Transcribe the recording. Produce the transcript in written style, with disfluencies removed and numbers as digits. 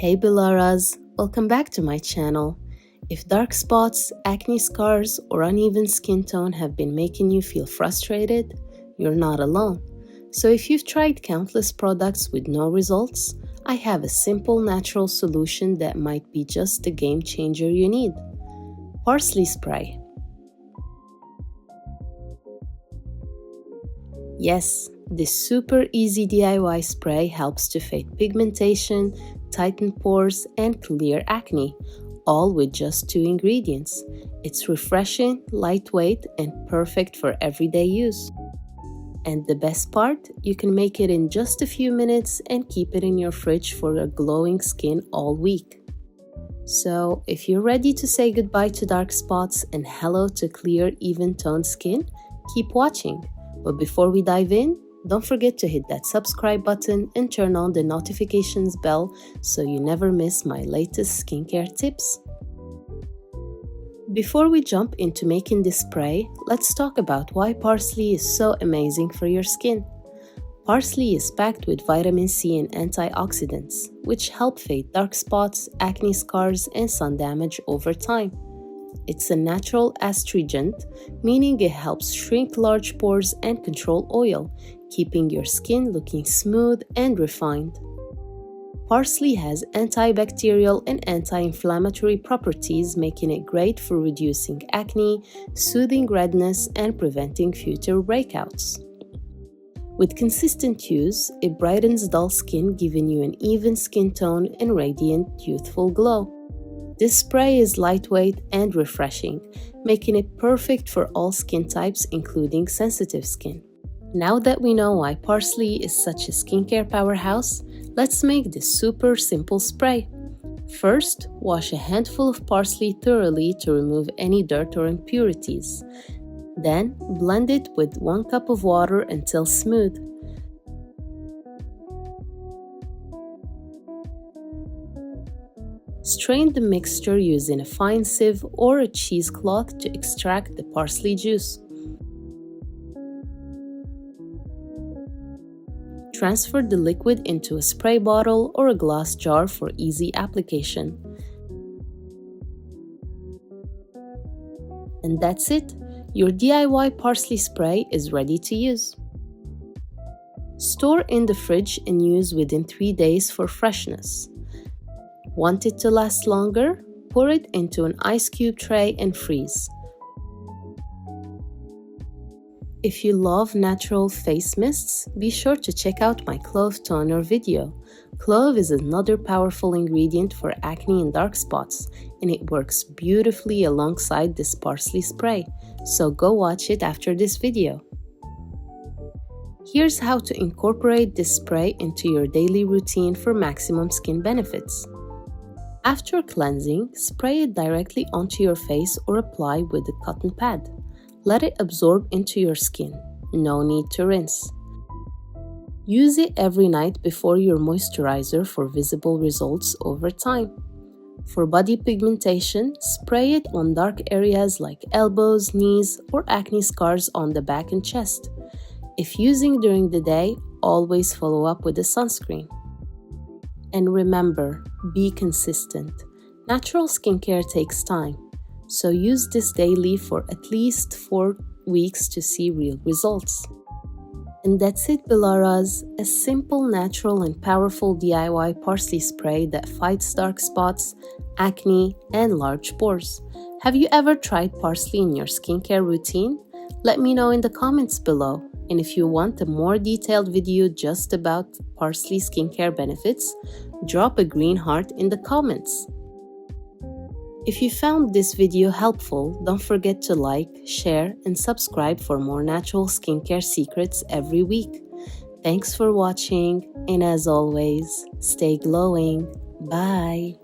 Hey Bilaras, welcome back to my channel. If dark spots, acne scars, or uneven skin tone have been making you feel frustrated, you're not alone. So if you've tried countless products with no results, I have a simple natural solution that might be just the game changer you need. Parsley spray. Yes, this super easy DIY spray helps to fade pigmentation, tighten pores, and clear acne, all with just 2 ingredients. It's refreshing, lightweight, and perfect for everyday use. And the best part, you can make it in just a few minutes and keep it in your fridge for a glowing skin all week. So, if you're ready to say goodbye to dark spots and hello to clear, even-toned skin, keep watching. But before we dive in, don't forget to hit that subscribe button and turn on the notifications bell so you never miss my latest skincare tips. Before we jump into making this spray, let's talk about why parsley is so amazing for your skin. Parsley is packed with vitamin C and antioxidants, which help fade dark spots, acne scars, and sun damage over time. It's a natural astringent, meaning it helps shrink large pores and control oil, keeping your skin looking smooth and refined. Parsley has antibacterial and anti-inflammatory properties, making it great for reducing acne, soothing redness, and preventing future breakouts. With consistent use, it brightens dull skin, giving you an even skin tone and radiant, youthful glow. This spray is lightweight and refreshing, making it perfect for all skin types, including sensitive skin. Now that we know why parsley is such a skincare powerhouse, let's make this super simple spray. First, wash a handful of parsley thoroughly to remove any dirt or impurities. Then, blend it with 1 cup of water until smooth. Strain the mixture using a fine sieve or a cheesecloth to extract the parsley juice. Transfer the liquid into a spray bottle or a glass jar for easy application. And that's it! Your DIY parsley spray is ready to use. Store in the fridge and use within 3 days for freshness. Want it to last longer? Pour it into an ice cube tray and freeze. If you love natural face mists, be sure to check out my clove toner video. Clove is another powerful ingredient for acne and dark spots, and it works beautifully alongside this parsley spray, so go watch it after this video. Here's how to incorporate this spray into your daily routine for maximum skin benefits. After cleansing, spray it directly onto your face or apply with a cotton pad. Let it absorb into your skin. No need to rinse. Use it every night before your moisturizer for visible results over time. For body pigmentation, spray it on dark areas like elbows, knees, or acne scars on the back and chest. If using during the day, always follow up with a sunscreen. And remember, be consistent. Natural skincare takes time, so use this daily for at least 4 weeks to see real results. And that's it, Bilaras, a simple, natural, and powerful DIY parsley spray that fights dark spots, acne, and large pores. Have you ever tried parsley in your skincare routine? Let me know in the comments below. And if you want a more detailed video just about parsley skincare benefits, drop a green heart in the comments. If you found this video helpful, don't forget to like, share, and subscribe for more natural skincare secrets every week. Thanks for watching, and as always, stay glowing. Bye!